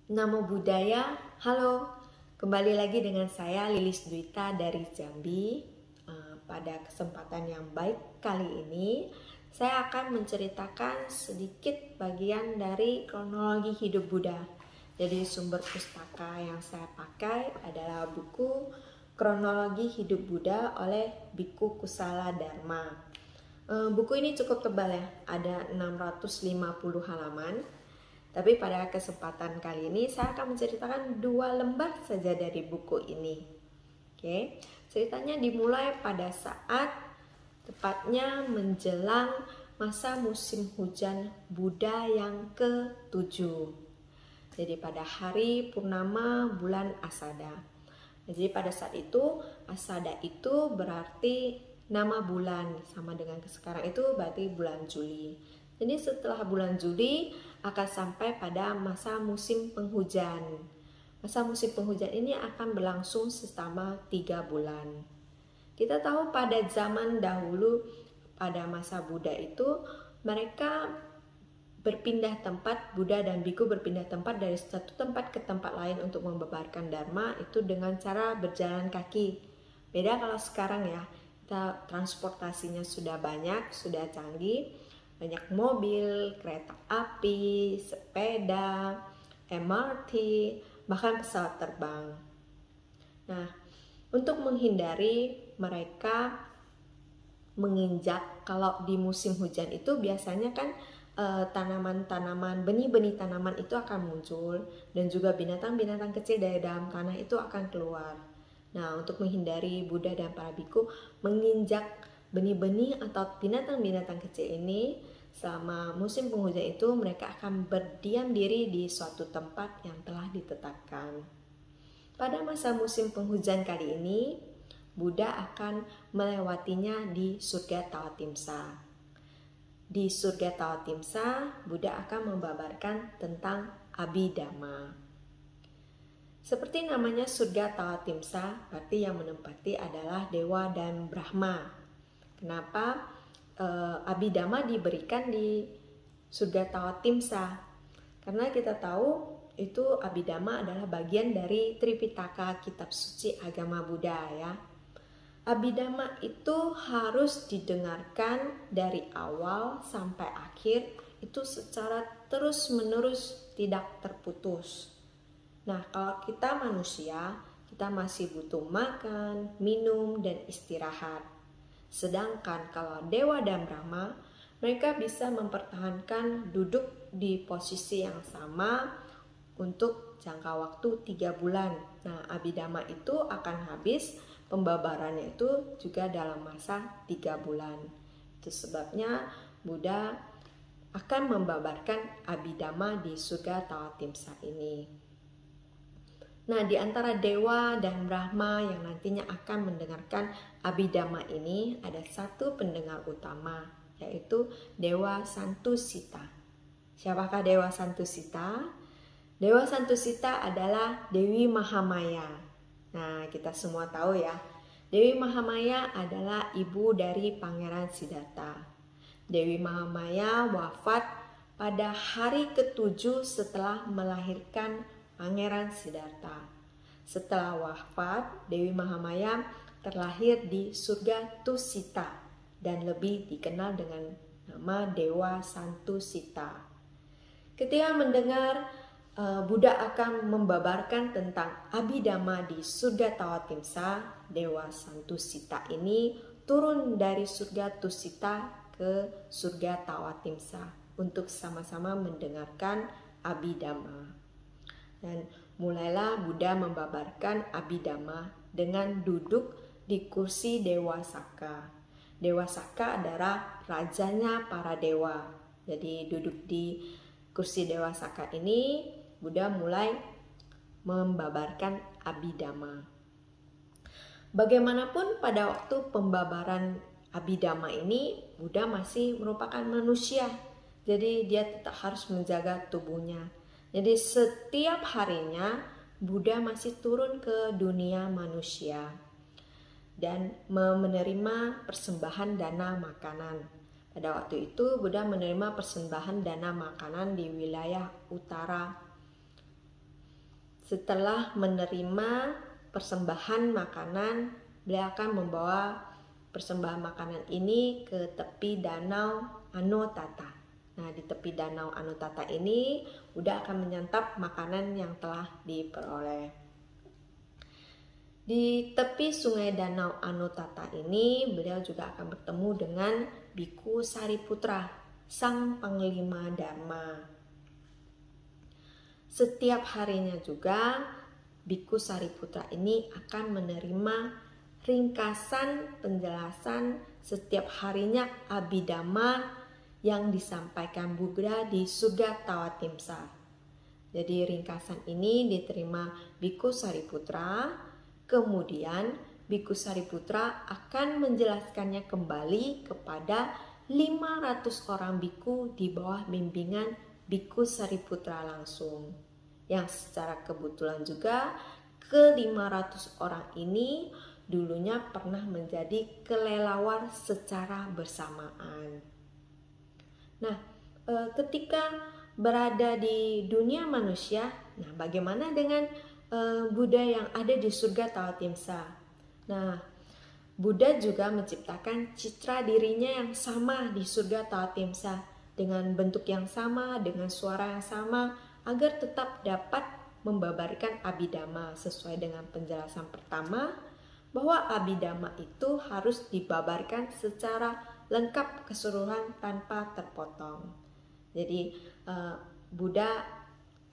Namo Buddhaya, halo. Kembali lagi dengan saya Lilis Dwita dari Jambi. Pada kesempatan yang baik kali ini, saya akan menceritakan sedikit bagian dari kronologi hidup Buddha. Jadi sumber pustaka yang saya pakai adalah buku Kronologi Hidup Buddha oleh Bhikkhu Kusala Dharma. Buku ini cukup tebal ya, ada 650 halaman. Tapi pada kesempatan kali ini saya akan menceritakan 2 lembar saja dari buku ini. Oke, ceritanya dimulai pada saat tepatnya menjelang masa musim hujan Buddha yang ke-7. Jadi pada hari purnama bulan Asada. Jadi pada saat itu Asada itu berarti nama bulan, sama dengan sekarang itu berarti bulan Juli. Jadi setelah bulan Juli akan sampai pada masa musim penghujan. Masa musim penghujan ini akan berlangsung selama 3 bulan. Kita tahu pada zaman dahulu, pada masa Buddha itu, mereka berpindah tempat, Buddha dan Bhikkhu berpindah tempat dari satu tempat ke tempat lain untuk membabarkan Dharma itu dengan cara berjalan kaki. Beda kalau sekarang ya, kita transportasinya sudah banyak, sudah canggih, banyak mobil, kereta api, sepeda, MRT, bahkan pesawat terbang. Nah, untuk menghindari mereka menginjak, kalau di musim hujan itu biasanya kan tanaman-tanaman, benih-benih tanaman itu akan muncul, dan juga binatang-binatang kecil dari dalam tanah itu akan keluar. Nah, untuk menghindari Buddha dan para biku menginjak benih-benih atau binatang-binatang kecil ini, selama musim penghujan itu mereka akan berdiam diri di suatu tempat yang telah ditetapkan. Pada masa musim penghujan kali ini, Buddha akan melewatinya di surga Tawatimsa. Di surga Tawatimsa, Buddha akan membabarkan tentang Abhidhamma. Seperti namanya surga Tawatimsa, berarti yang menempati adalah Dewa dan Brahma. Kenapa Abhidhamma diberikan di surga Tawatimsa? Karena kita tahu itu Abhidhamma adalah bagian dari Tripitaka, kitab suci agama Buddha ya. Abhidhamma itu harus didengarkan dari awal sampai akhir, itu secara terus-menerus, tidak terputus. Nah, kalau kita manusia, kita masih butuh makan, minum, dan istirahat. Sedangkan kalau Dewa dan Brahma, mereka bisa mempertahankan duduk di posisi yang sama untuk jangka waktu 3 bulan. Nah, Abhidhamma itu akan habis, pembabarannya itu juga dalam masa 3 bulan. Itu sebabnya Buddha akan membabarkan Abhidhamma di surga Tawatimsa ini. Nah, di antara Dewa dan Brahma yang nantinya akan mendengarkan Abhidhamma ini, ada satu pendengar utama, yaitu Dewa Santusita. Siapakah Dewa Santusita? Dewa Santusita adalah Dewi Mahamaya. Nah, kita semua tahu ya, Dewi Mahamaya adalah ibu dari Pangeran Siddhartha. Dewi Mahamaya wafat pada hari ke-7 setelah melahirkan Pangeran Siddhartha. Setelah wafat, Dewi Mahamaya terlahir di surga Tusita dan lebih dikenal dengan nama Dewa Santusita. Ketika mendengar Buddha akan membabarkan tentang Abhidhamma di surga Tawatimsa, Dewa Santusita ini turun dari surga Tusita ke surga Tawatimsa untuk sama-sama mendengarkan Abhidhamma. Dan mulailah Buddha membabarkan Abhidhamma dengan duduk di kursi Dewa Saka. Dewa Saka adalah rajanya para dewa. Jadi duduk di kursi Dewa Saka ini, Buddha mulai membabarkan Abhidhamma. Bagaimanapun pada waktu pembabaran Abhidhamma ini, Buddha masih merupakan manusia. Jadi dia tetap harus menjaga tubuhnya. Jadi setiap harinya Buddha masih turun ke dunia manusia dan menerima persembahan dana makanan. Pada waktu itu Buddha menerima persembahan dana makanan di wilayah utara Setelah menerima persembahan makanan, beliau akan membawa persembahan makanan ini ke tepi danau Anotata. Nah, di tepi danau Anotata ini Buddha akan menyantap makanan yang telah diperoleh. Di tepi sungai danau Anotata ini, beliau juga akan bertemu dengan Biku Sariputra, sang panglima Dharma. Setiap harinya juga, Biku Sariputra ini akan menerima ringkasan penjelasan setiap harinya Abhidhamma yang disampaikan Buddha di Surga Tawatimsa. Jadi ringkasan ini diterima Biku Sariputra, kemudian Biku Sariputra akan menjelaskannya kembali kepada 500 orang biku di bawah bimbingan Biku Sariputra langsung. Yang secara kebetulan juga ke-500 orang ini dulunya pernah menjadi kelelawar secara bersamaan. Nah, ketika berada di dunia manusia, nah bagaimana dengan Buddha yang ada di surga Tawatimsa? Nah, Buddha juga menciptakan citra dirinya yang sama di surga Tawatimsa dengan bentuk yang sama, dengan suara yang sama, agar tetap dapat membabarkan Abhidhamma sesuai dengan penjelasan pertama, bahwa Abhidhamma itu harus dibabarkan secara lengkap keseluruhan tanpa terpotong. Jadi Buddha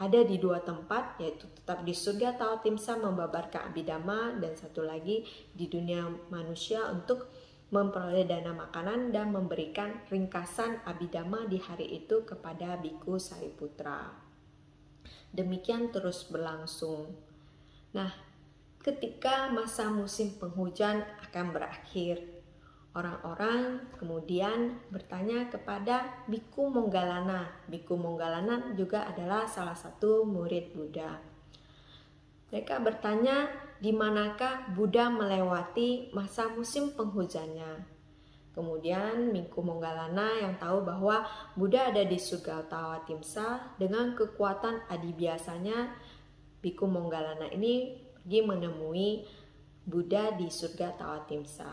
ada di dua tempat, yaitu tetap di surga Tawatimsa membabarkan Abhidhamma, dan satu lagi di dunia manusia untuk memperoleh dana makanan dan memberikan ringkasan Abhidhamma di hari itu kepada Biku Sariputra. Demikian terus berlangsung. Nah, ketika masa musim penghujan akan berakhir, orang-orang kemudian bertanya kepada Biku Moggallana. Biku Moggallana juga adalah salah satu murid Buddha. Mereka bertanya, di manakah Buddha melewati masa musim penghujannya? Kemudian Biku Moggallana yang tahu bahwa Buddha ada di surga Tawatimsa, dengan kekuatan adibiasanya, Biku Moggallana ini pergi menemui Buddha di surga Tawatimsa.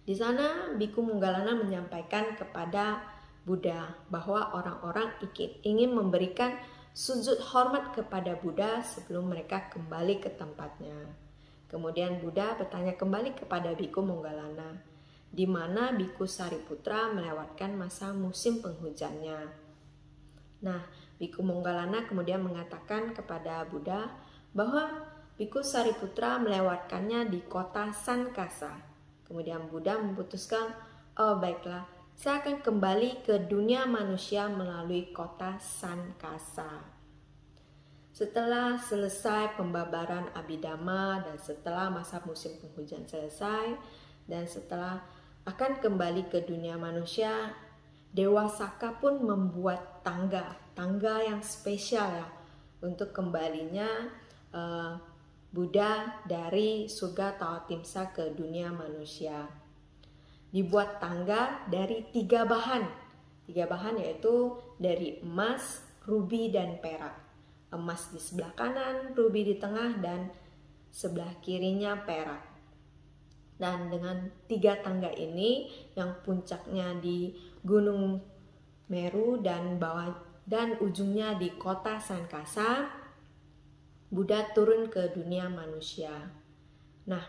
Di sana Biku Moggallana menyampaikan kepada Buddha bahwa orang-orang ingin memberikan sujud hormat kepada Buddha sebelum mereka kembali ke tempatnya. Kemudian Buddha bertanya kembali kepada Biku Moggallana, di mana Biku Sariputra melewatkan masa musim penghujannya. Nah, Biku Moggallana kemudian mengatakan kepada Buddha bahwa Biku Sariputra melewatkannya di kota Sankasa. Kemudian Buddha memutuskan, oh baiklah, saya akan kembali ke dunia manusia melalui kota Sankasa. Setelah selesai pembabaran Abhidhamma dan setelah masa musim penghujan selesai, dan setelah akan kembali ke dunia manusia, Dewa Saka pun membuat tangga yang spesial ya, untuk kembalinya Buddha dari surga Tawatimsa ke dunia manusia. Dibuat tangga dari 3 bahan. 3 bahan yaitu dari emas, rubi, dan perak. Emas di sebelah kanan, rubi di tengah, dan sebelah kirinya perak. Dan dengan 3 tangga ini yang puncaknya di Gunung Meru dan ujungnya di kota Sankasa, Buddha turun ke dunia manusia. Nah,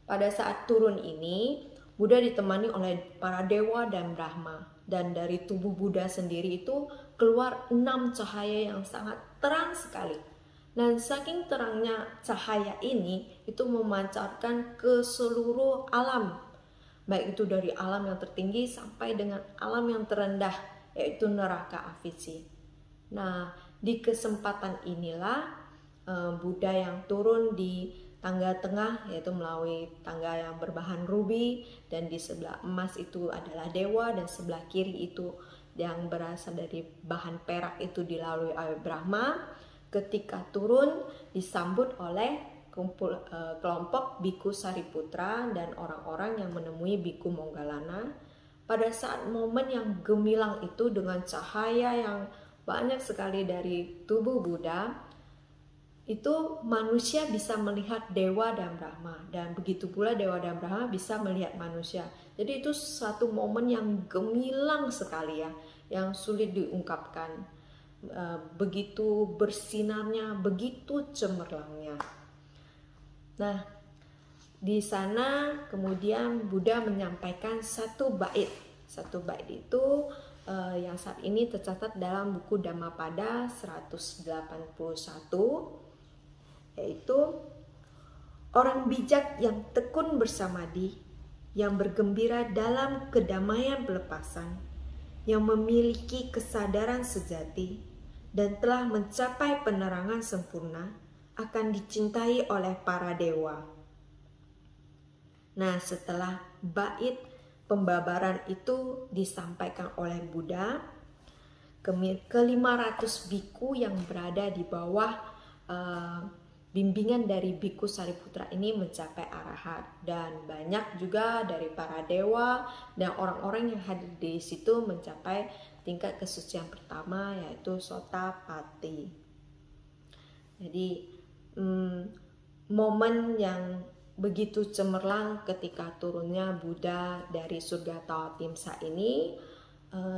pada saat turun ini, Buddha ditemani oleh para dewa dan Brahma. Dan dari tubuh Buddha sendiri itu keluar 6 cahaya yang sangat terang sekali. Dan saking terangnya cahaya ini, itu memancarkan ke seluruh alam. Baik itu dari alam yang tertinggi sampai dengan alam yang terendah, yaitu neraka Avicii. Nah, di kesempatan inilah Buddha yang turun di tangga tengah, yaitu melalui tangga yang berbahan rubi, dan di sebelah emas itu adalah dewa, dan sebelah kiri itu yang berasal dari bahan perak itu dilalui oleh Brahma. Ketika turun disambut oleh kelompok Biku Sariputra dan orang-orang yang menemui Biku Moggallana. Pada saat momen yang gemilang itu dengan cahaya yang banyak sekali dari tubuh Buddha, itu manusia bisa melihat dewa dan Brahma, dan begitu pula dewa dan Brahma bisa melihat manusia. Jadi itu satu momen yang gemilang sekali ya, yang sulit diungkapkan. Begitu bersinarnya, begitu cemerlangnya. Nah, di sana kemudian Buddha menyampaikan satu bait. Satu bait itu yang saat ini tercatat dalam buku Dhammapada 181, yaitu orang bijak yang tekun bersamadi, yang bergembira dalam kedamaian pelepasan, yang memiliki kesadaran sejati dan telah mencapai penerangan sempurna, akan dicintai oleh para dewa. Nah, setelah bait pembabaran itu disampaikan oleh Buddha, ke-500 biku yang berada di bawah bimbingan dari Biku Sariputra ini mencapai arahat, dan banyak juga dari para dewa dan orang-orang yang hadir di situ mencapai tingkat kesucian pertama, yaitu Sotapati. Jadi momen yang begitu cemerlang ketika turunnya Buddha dari surga Tawatimsa ini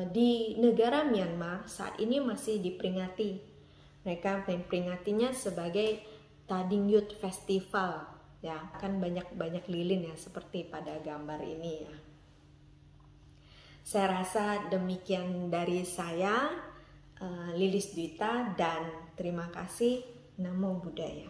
di negara Myanmar saat ini masih diperingati. Mereka memperingatinya sebagai Tading Youth Festival, ya, kan banyak lilin ya seperti pada gambar ini ya. Saya rasa demikian dari saya, Lilis Dwita, dan terima kasih. Namo Buddhaya.